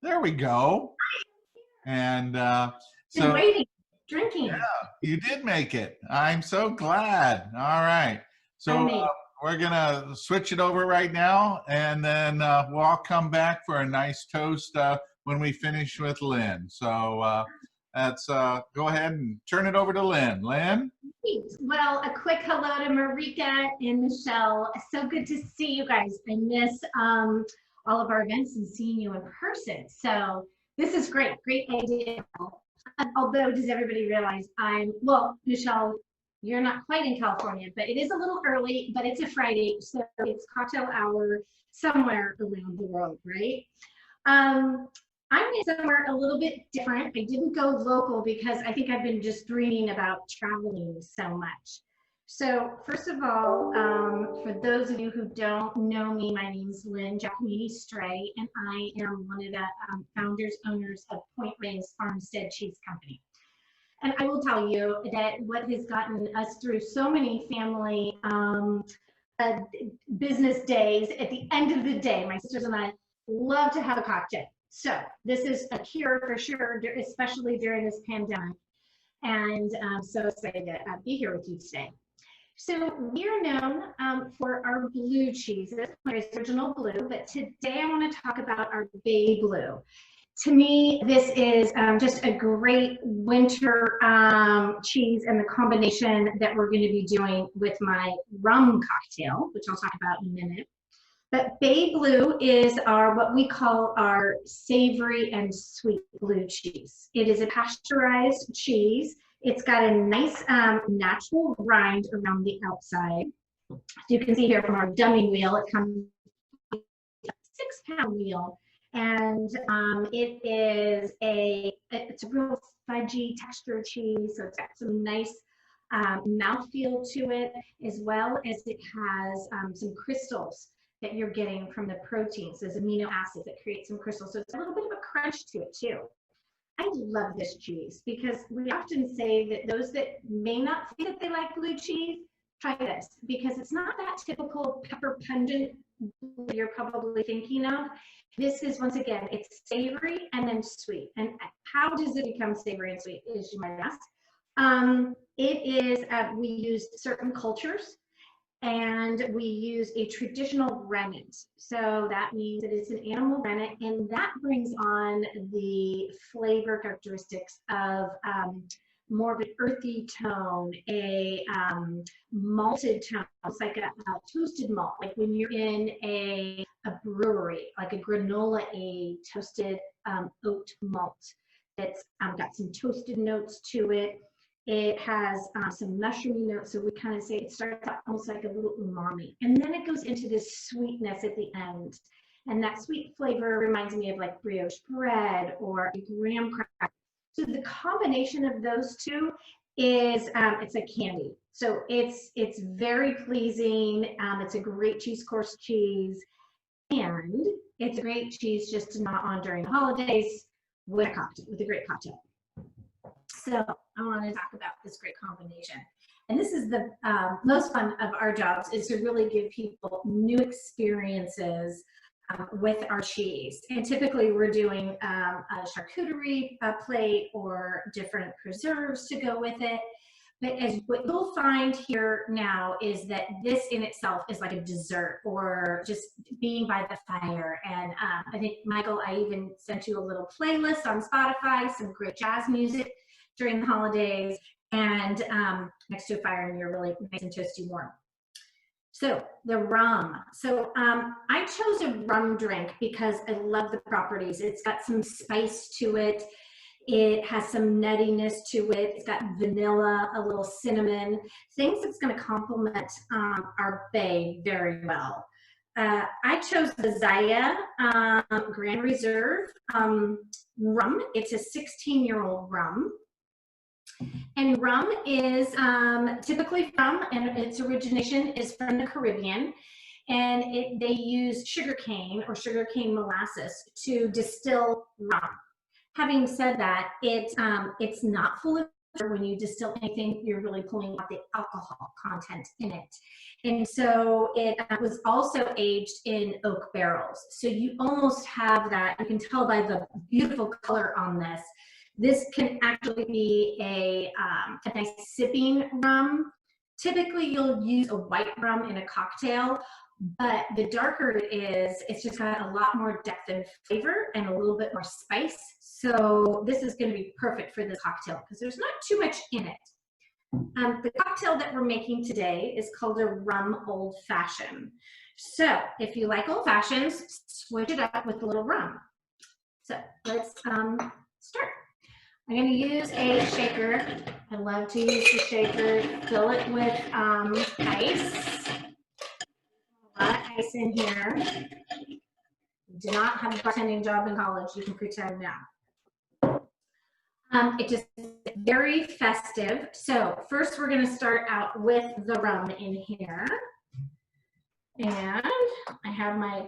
There we go. And Been so, waiting, yeah, drinking. you did make it. I'm so glad. All right. I So made. we're gonna switch it over right now, and then we'll all come back for a nice toast when we finish with Lynn. So let's go ahead and turn it over to Lynn. Lynn? Well, a quick hello to Marika and Michelle. So good to see you guys. I miss all of our events and seeing you in person. So this is great. Great idea. Although, does everybody realize well, Michelle, you're not quite in California, but it is a little early, but it's a Friday, so it's cocktail hour somewhere around the world, right? Um, I'm in somewhere a little bit different. I didn't go local because I think I've been just dreaming about traveling so much. So first of all, for those of you who don't know me, my name is Lynn Giacomini Stray, and I am one of the founders, owners of Reyes Farmstead Cheese Company. And I will tell you that what has gotten us through so many family business days, at the end of the day, my sisters and I love to have a cocktail. So this is a cure for sure, especially during this pandemic. And I'm so excited to be here with you today. So we are known for our blue cheeses, original blue, but today I want to talk about our bay blue. To me, this is just a great winter cheese, and the combination that we're going to be doing with my rum cocktail, which I'll talk about in a minute. But Bay Blue is what we call our savory and sweet blue cheese. It is a pasteurized cheese. It's got a nice natural rind around the outside. As you can see here from our dummy wheel, it comes with a 6-pound wheel. And it's a real fudgy texture cheese, so it's got some nice mouthfeel to it, as well as it has some crystals that you're getting from the proteins, those amino acids that create some crystals. So it's a little bit of a crunch to it too. I love this cheese because we often say that those that may not say that they like blue cheese, try this, because it's not that typical pepper pungent you're probably thinking of. This is, once again, it's savory and then sweet. And how does it become savory and sweet, as you might ask? We use certain cultures, and we use a traditional rennet. So that means that it's an animal rennet, and that brings on the flavor characteristics of more of an earthy tone, a malted tone. It's like a toasted malt, like when you're in a brewery, like a granola, a toasted oat malt that's got some toasted notes to it. It has some mushroomy notes, so we kind of say it starts out almost like a little umami, and then it goes into this sweetness at the end. And that sweet flavor reminds me of like brioche bread or a graham cracker. So the combination of those two is it's a candy. So it's very pleasing. It's a great cheese course cheese, and it's a great cheese just to gnaw on during the holidays with a great cocktail. So I want to talk about this great combination. And this is the most fun of our jobs, is to really give people new experiences with our cheese. And typically we're doing a charcuterie plate or different preserves to go with it. But as what you'll find here now is that this in itself is like a dessert, or just being by the fire. And I think, Michael, I even sent you a little playlist on Spotify, some great jazz music during the holidays, and next to a fire, and you're really nice and toasty warm. So the rum. So I chose a rum drink because I love the properties. It's got some spice to it. It has some nuttiness to it. It's got vanilla, a little cinnamon, things that's going to complement our bay very well. I chose the Zaya Grand Reserve rum. It's a 16-year-old rum. And rum is typically from, and its origination is from the Caribbean, and they use sugarcane or sugarcane molasses to distill rum. Having said that, it's not full of when you distill anything, you're really pulling out the alcohol content in it. And so it was also aged in oak barrels. So you almost have that, you can tell by the beautiful color on this. This can actually be a nice sipping rum. Typically you'll use a white rum in a cocktail, but the darker it is, it's just got a lot more depth and flavor and a little bit more spice. So this is going to be perfect for this cocktail because there's not too much in it. The cocktail that we're making today is called a rum old fashioned. So if you like old fashions, switch it up with a little rum. So let's start. I'm going to use a shaker. I love to use the shaker. Fill it with ice. A lot of ice in here. You do not have a bartending job in college. You can pretend now. It just very festive. So first we're going to start out with the rum in here. And I have my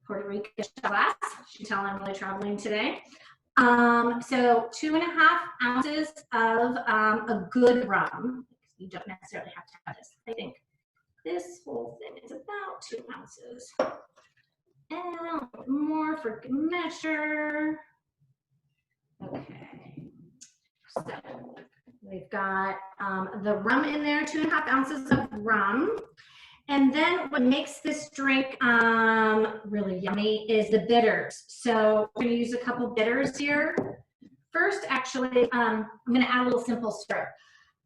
Puerto Rican glass. You can tell I'm really traveling today. So 2.5 ounces of a good rum. You don't necessarily have to have this. I think this whole thing is about 2 ounces. And a little bit more for good measure. Okay. So we've got the rum in there, 2.5 ounces of rum. And then what makes this drink really yummy is the bitters. So we're going to use a couple bitters here. First, actually, I'm going to add a little simple syrup.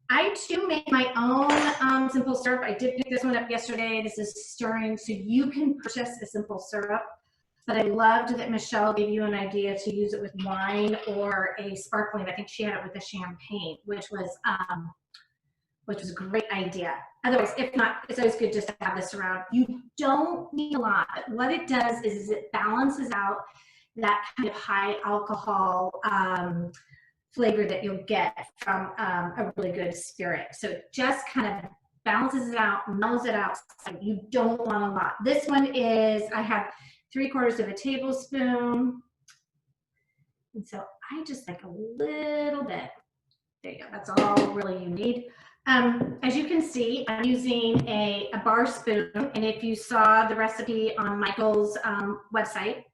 I too make my own simple syrup. I did pick this one up yesterday. This is stirring, so you can purchase a simple syrup. But I loved that Michelle gave you an idea to use it with wine or a sparkling. I think she had it with a champagne, which was a great idea. Otherwise, if not, it's always good just to have this around. You don't need a lot. What it does is it balances out that kind of high alcohol flavor that you'll get from a really good spirit. So it just kind of balances it out, mellows it out. So you don't want a lot. This one is, I have 3/4 tablespoon. And so I just like a little bit. There you go. That's all really you need. As you can see, I'm using a bar spoon, and if you saw the recipe on Michael's website,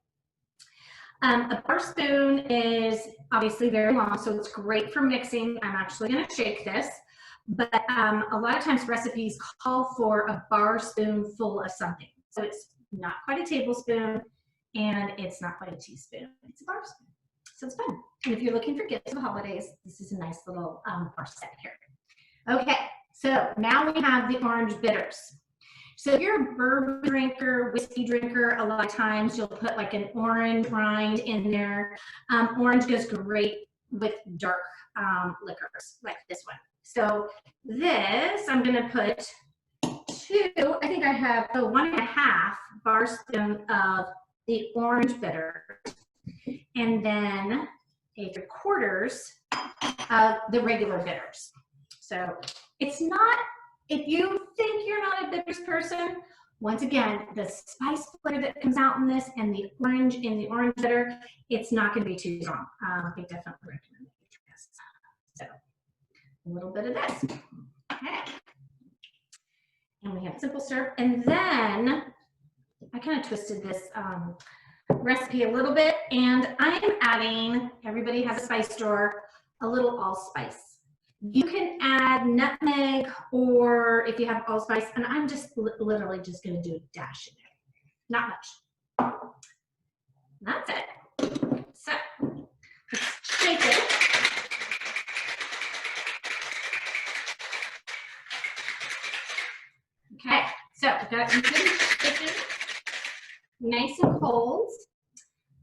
a bar spoon is obviously very long, so it's great for mixing. I'm actually going to shake this, but a lot of times recipes call for a bar spoon full of something. So it's not quite a tablespoon, and it's not quite a teaspoon. It's a bar spoon. So it's fun. And if you're looking for gifts for the holidays, this is a nice little bar set here. Okay, so now we have the orange bitters. So if you're a bourbon drinker, whiskey drinker, a lot of times you'll put like an orange rind in there. Orange goes great with dark liquors like this one. So this, I'm gonna put 2, I think I have 1.5 bar spoon of the orange bitter, and then a 3/4 of the regular bitters. So it's not, if you think you're not a bitters person, once again, the spice flavor that comes out in this and the orange in the orange bitter, it's not going to be too strong. I definitely recommend that you try this. So a little bit of this. Okay. And we have simple syrup. And then I kind of twisted this recipe a little bit, and I am adding, everybody has a spice drawer, a little allspice. You can add nutmeg, or if you have allspice, and I'm just literally just going to do a dash in there. Not much. That's it. So let's shake it. Okay, so I've got some good chicken, nice and cold.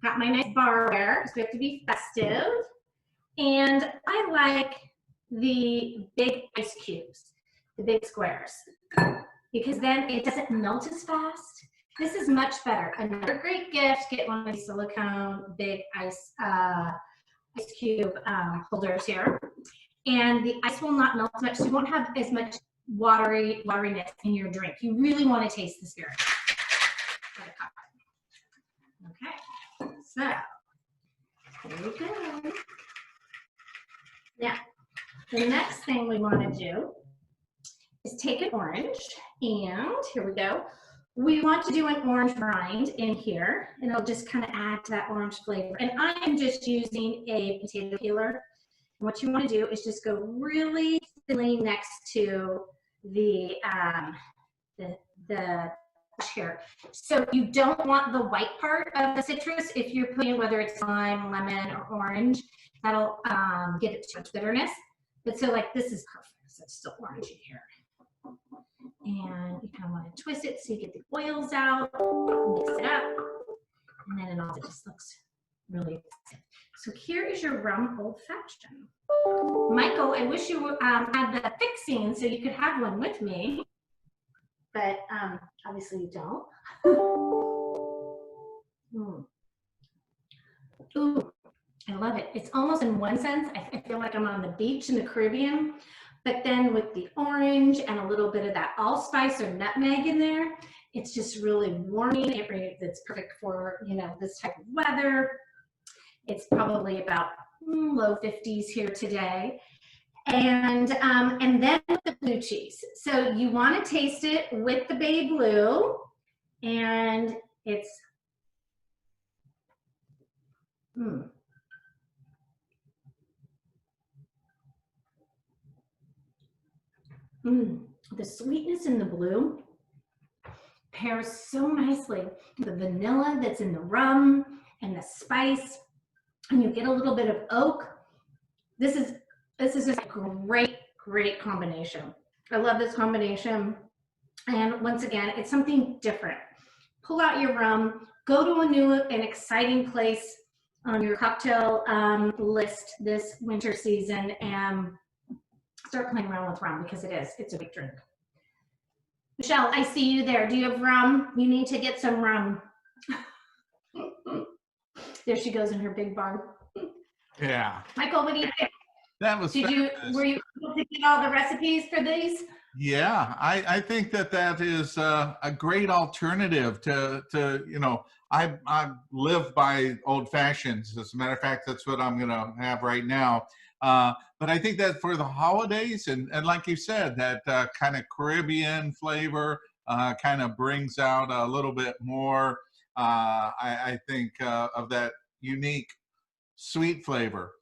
Got my nice barware, because we have to be festive. And I like the big ice cubes, the big squares, because then it doesn't melt as fast. This is much better. Another great gift, get one of these silicone big ice cube holders here. And the ice will not melt as much, so you won't have as much wateriness in your drink. You really want to taste the spirit. Okay, so here we go. Now, The next thing we want to do is take an orange, and here we go. We want to do an orange rind in here, and it'll just kind of add to that orange flavor. And I am just using a potato peeler. And what you want to do is just go really thinly next to the here. So you don't want the white part of the citrus if you're putting, whether it's lime, lemon, or orange. That'll give it too much bitterness. But so like this is perfect. So it's still orange in here. And you kind of want to twist it so you get the oils out, mix it up, and then it just looks really good. So here is your rum old fashioned. Michael, I wish you had the fixing so you could have one with me, but obviously you don't. Ooh, I love it. It's almost, in one sense, I feel like I'm on the beach in the Caribbean. But then with the orange and a little bit of that allspice or nutmeg in there, it's just really warming. It's perfect for, you know, this type of weather. It's probably about low 50s here today. And then with the blue cheese. So you want to taste it with the Bay Blue, and it's the sweetness in the blue pairs so nicely with the vanilla that's in the rum and the spice, and you get a little bit of oak. This is just a great combination. I love this combination. And once again, it's something different. Pull out your rum, go to a new and exciting place on your cocktail list this winter season, and start playing around with rum, because it's a big drink. Michelle, I see you there. Do you have rum? You need to get some rum. There she goes in her big bar. Yeah. Michael, what do you think? That was were you able to get all the recipes for these? Yeah, I think that is a great alternative to you know, I live by old fashions. As a matter of fact, that's what I'm gonna have right now. But I think that for the holidays, and like you said, that kind of Caribbean flavor kind of brings out a little bit more, I think, of that unique sweet flavor